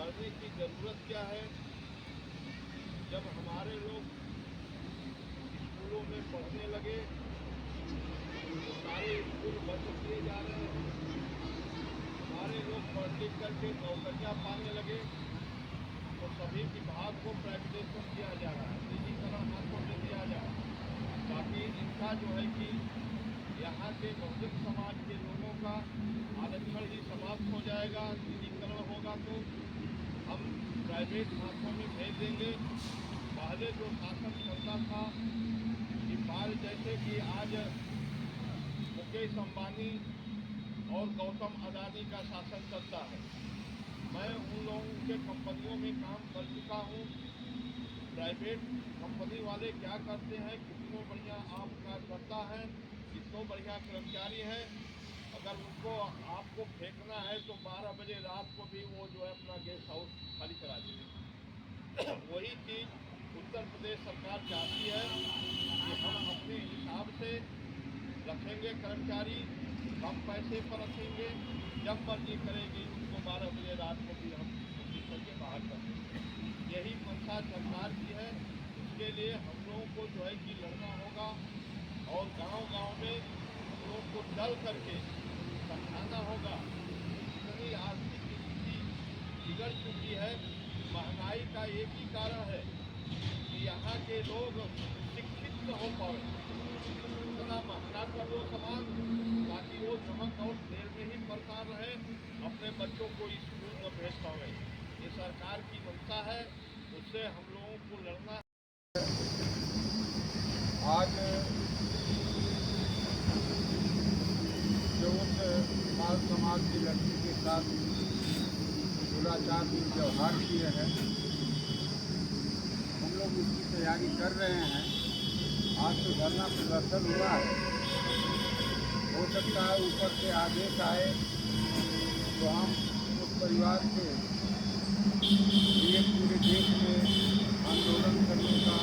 लड़ने की ज़रूरत क्या है। जब हमारे लोग स्कूलों में पढ़ने लगे तो सारे स्कूल बंद किए जा रहे हैं। हमारे लोग पढ़ लिख करके नौकरियाँ पाने लगे तो सभी विभाग को प्राइवेटाइजेशन किया जा रहा है, निजीकरण हाथों में दिया जा रहा है, ताकि इनका जो है कि यहाँ के बहुजन समाज के लोगों का आरक्षण ही समाप्त हो जाएगा। निजीकरण होगा तो हम प्राइवेट हाथों में भेज देंगे। पहले जो शासन चलता था कि बाल जैसे कि आज मुकेश अंबानी और गौतम अडानी का शासन चलता है। मैं उन लोगों के कंपनियों में काम कर चुका हूँ। प्राइवेट कंपनी वाले क्या करते हैं, कितनों बढ़िया आपका करता है, कितनों बढ़िया कर्मचारी हैं, अगर उनको आपको फेंकना है तो 12 बजे रात को भी वो जो है अपना गेस्ट हाउस खाली करा देंगे। वही चीज़ उत्तर प्रदेश सरकार चाहती है कि हम अपने हिसाब से रखेंगे कर्मचारी, कम पैसे पर रखेंगे, जब मर्जी करेगी उनको 12 बजे रात को भी हम छुट्टी करके बाहर कर देंगे। यही मंशा सरकार की है। इसके लिए हम लोगों को जो है कि लड़ना होगा और गांव-गांव में हम लोगों को चल करके समझाना होगा। इतनी आर्थिक स्थिति बिगड़ चुकी है। महंगाई का एक ही कारण है कि यहाँ के लोग शिक्षित न हो पाए। इतना महंगा कर दो सामान ताकि वो नमक और तेल में ही परेशान रहे, अपने बच्चों को स्कूल में भेज पाए। ये सरकार की मंशा है, उससे हम लोगों को लड़ना है। आज जो उस बाल समाज की लड़की के साथ दुराचार व्यवहार किए हैं, हम लोग उसकी तैयारी कर रहे हैं। आज तो धरना प्रदर्शन हुआ है, हो सकता है ऊपर से आदेश आए तो हम उस परिवार से लिए पूरे देश में आंदोलन करने का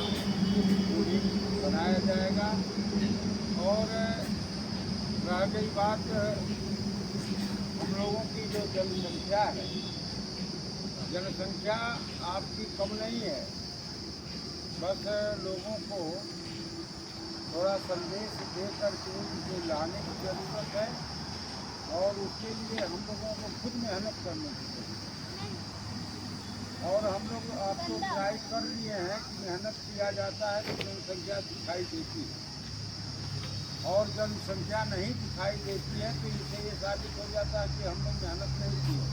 पूरी बनाया जाएगा। और रह गई बात हम लोगों की जो जनसंख्या है, जनसंख्या आपकी कम नहीं है, बस लोगों को थोड़ा संदेश दे करके उनको लाने की ज़रूरत है और उसके लिए हम लोगों को खुद मेहनत करने की ज़रूरत है। और हम लोग आपको ट्राई कर लिए हैं कि मेहनत किया जाता है तो जनसंख्या दिखाई देती है, और जनसंख्या नहीं दिखाई देती है तो इससे ये साबित हो जाता है कि हम लोग मेहनत नहीं किए।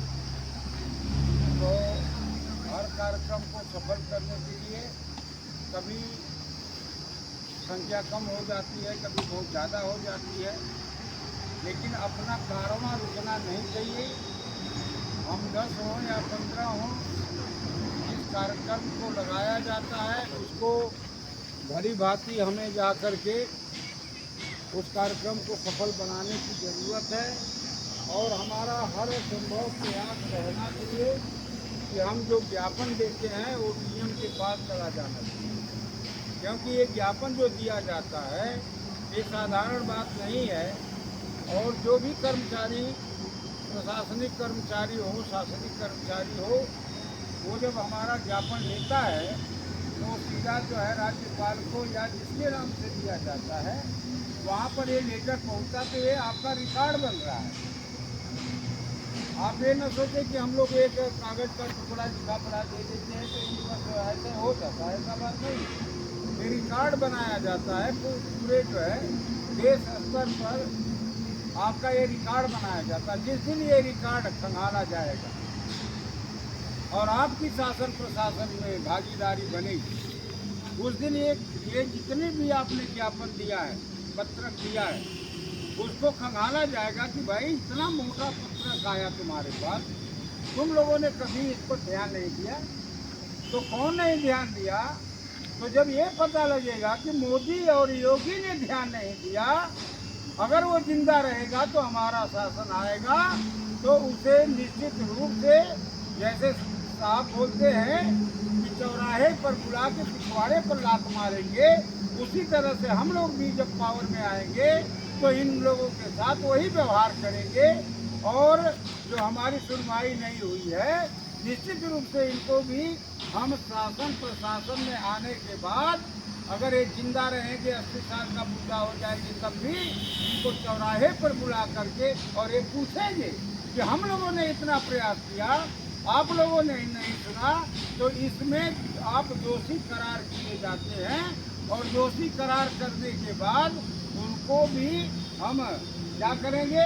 तो हर कार्यक्रम को सफल करने के लिए कभी संख्या कम हो जाती है, कभी बहुत ज़्यादा हो जाती है, लेकिन अपना कारवां रुकना नहीं चाहिए। हम 10 हों या 15 हों, जिस कार्यक्रम को लगाया जाता है उसको भली भांति हमें जा कर के उस कार्यक्रम को सफल बनाने की ज़रूरत है। और हमारा हर संभव प्रयास रहना चाहिए कि हम जो ज्ञापन देते हैं वो डीएम के पास चला जाना चाहिए, क्योंकि ये ज्ञापन जो दिया जाता है ये साधारण बात नहीं है। और जो भी कर्मचारी, प्रशासनिक कर्मचारी हो, शासनिक कर्मचारी हो, वो जब हमारा ज्ञापन लेता है तो सीधा जो है राज्यपाल को या जिसके नाम से दिया जाता है वहाँ पर ये लेटर पहुँचता तो ये आपका रिकॉर्ड बन रहा है। आप ये न सोचें कि हम लोग एक कागज़ का टुकड़ा लिखा पढ़ा दे देते हैं तो ये बस ऐसे हो जाता है, ऐसा बात नहीं। ये रिकॉर्ड बनाया जाता है, पूरे जो है देश स्तर पर आपका ये रिकॉर्ड बनाया जाता है। जिस दिन ये रिकॉर्ड खंगाला जाएगा और आपकी शासन प्रशासन में भागीदारी बनेगी, उस दिन ये जितने भी आपने ज्ञापन दिया है, पत्रक दिया है, उसको खंगाला जाएगा कि भाई इतना मोटा पत्रक आया तुम्हारे पास, तुम लोगों ने कभी इस पर ध्यान नहीं दिया। तो कौन नहीं ध्यान दिया? तो जब ये पता लगेगा कि मोदी और योगी ने ध्यान नहीं दिया, अगर वो जिंदा रहेगा तो हमारा शासन आएगा तो उसे निश्चित रूप से, जैसे साहब बोलते हैं कि चौराहे पर बुला के पिछवाड़े पर लात मारेंगे, उसी तरह से हम लोग भी जब पावर में आएंगे तो इन लोगों के साथ वही व्यवहार करेंगे। और जो हमारी सुनवाई नहीं हुई है निश्चित रूप से इनको भी हम शासन प्रशासन में आने के बाद अगर ये जिंदा रहेंगे 80 साल का बूढ़ा हो जाएंगे तब भी इनको चौराहे पर बुला करके और ये पूछेंगे कि हम लोगों ने इतना प्रयास किया, आप लोगों ने नहीं सुना, तो इसमें आप दोषी करार किए जाते हैं और दोषी करार करने के बाद उनको भी हम क्या करेंगे,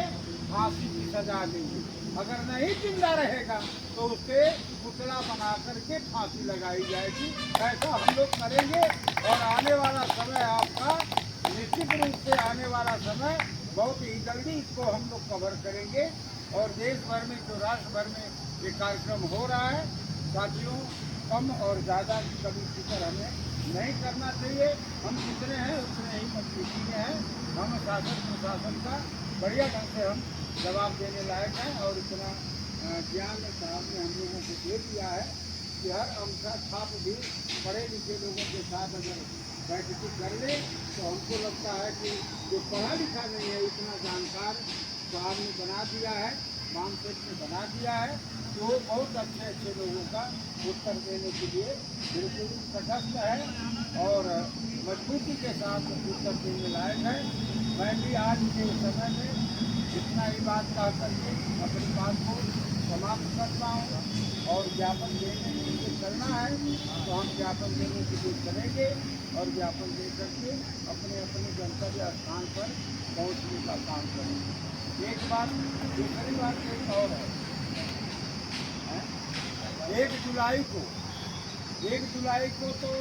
फांसी की सजा देंगे। अगर नहीं जिंदा रहेगा तो उसके पुतला बना करके फांसी लगाई जाएगी। ऐसा हम लोग करेंगे और आने वाला समय आपका निश्चित रूप से आने वाला समय बहुत ही जल्दी इसको हम लोग कवर करेंगे। और देश भर में जो राष्ट्र भर में ये कार्यक्रम हो रहा है, साथियों कम और ज़्यादा की कभी फिक्र हमें नहीं करना चाहिए। हम जितने हैं उतने ही मजबूती में हैं। हम शासन प्रशासन का बढ़िया ढंग से हम जवाब देने लायक है। और इतना ज्ञान साहब ने हम लोगों को दे दिया है कि हर अंका छाप भी पढ़े लिखे लोगों के साथ अगर बैठक कर ले तो हमको लगता है कि जो पढ़ा लिखा नहीं है इतना जानकार साहब ने बना दिया है, मानसेट ने बना दिया है, तो बहुत अच्छे अच्छे लोगों का उत्तर देने के लिए बिल्कुल तटस्थ है और मजबूती के साथ उत्तर देने लायक है। मैं भी आज के समय में इतना ही बात कह करके अपनी बात को समाप्त करता हूँ। और ज्ञापन देने के लिए चलना है तो हम ज्ञापन देने के लिए चलेंगे और ज्ञापन दे करके अपने अपने गंतव्य स्थान पर पहुँचने का काम करेंगे। एक बात, दूसरी बात एक और है, 1 जुलाई को तो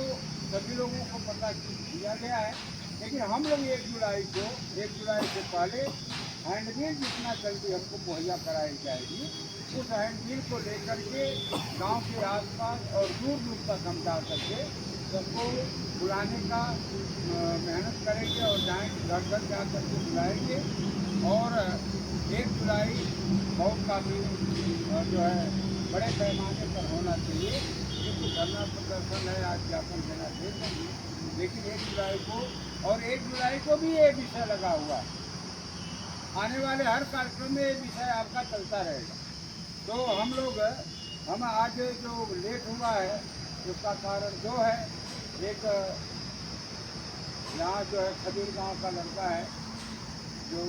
सभी लोगों को पता दिया गया है, लेकिन हम लोग 1 जुलाई से पहले हैंडबिल जितना जल्दी हमको मुहैया कराई जाएगी उस हैंडबिल को लेकर के गांव के आसपास और दूर दूर तक हम जा करके सबको बुलाने का मेहनत करेंगे और जाएंगे, घर घर जा करके बुलाएंगे। और 1 जुलाई बहुत काफ़ी जो है बड़े पैमाने पर होना चाहिए, क्योंकि धरना प्रदर्शन है, आज ज्ञापन देना दे देंगे, लेकिन 1 जुलाई को और 1 जुलाई को भी ये विषय लगा हुआ है। आने वाले हर कार्यक्रम में ये विषय आपका चलता रहेगा। तो हम आज जो लेट हुआ है उसका कारण जो है, एक यहाँ जो है खजूर गांव का लड़का है जो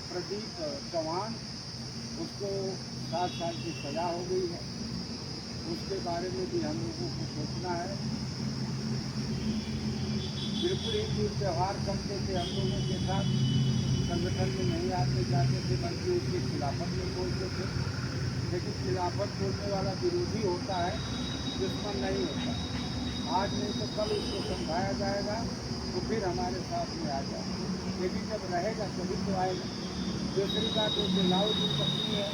प्रदीप चौहान, उसको 7 साल की सज़ा हो गई है, उसके बारे में भी हम लोगों को सोचना है। बिल्कुल ही त्यौहार करते थे हम लोगों के साथ, संगठन में नहीं आते जाते थे, बल्कि उसके खिलाफत में बोलते थे। लेकिन खिलाफत बोलने वाला विरोधी होता है, दुश्मन नहीं होता। आज नहीं तो कल उसको समझाया जाएगा तो फिर हमारे साथ में आ जाए, लेकिन जब रहेगा तभी तो आएगा। दूसरी बात जो लाऊ जी पत्नी है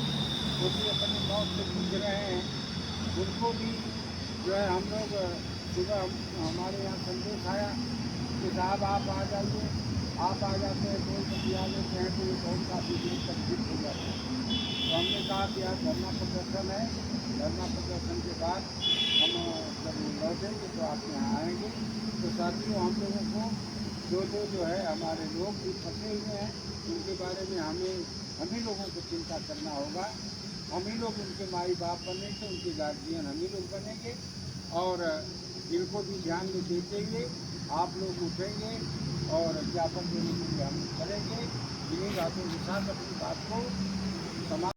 वो भी अपने मौत से जूझ रहे हैं, उनको भी जो है हम लोग सुबह हमारे यहाँ संदेश आया कि साहब आप आ जाइए, आप आ जाते हैं, कोई बतिया लेते हैं तो ये बहुत काफ़ी देर तक फिट हो जाता है। तो हमने कहा कि आज धरना प्रदर्शन है, धरना प्रदर्शन के बाद हम जब लौटेंगे तो आप यहाँ आएंगे। तो साथियों हम लोगों को जो है हमारे लोग भी फंसे हुए हैं, उनके बारे में हम ही लोगों को चिंता करना होगा। हम ही लोग उनके माई बाप बनेंगे, उनके गार्जियन हम ही लोग बनेंगे। और इनको भी ध्यान में देते हुए आप लोग उठेंगे और ज्ञापन देने के लिए हम करेंगे। इन्हीं बातों के साथ अपनी बात को समाप्त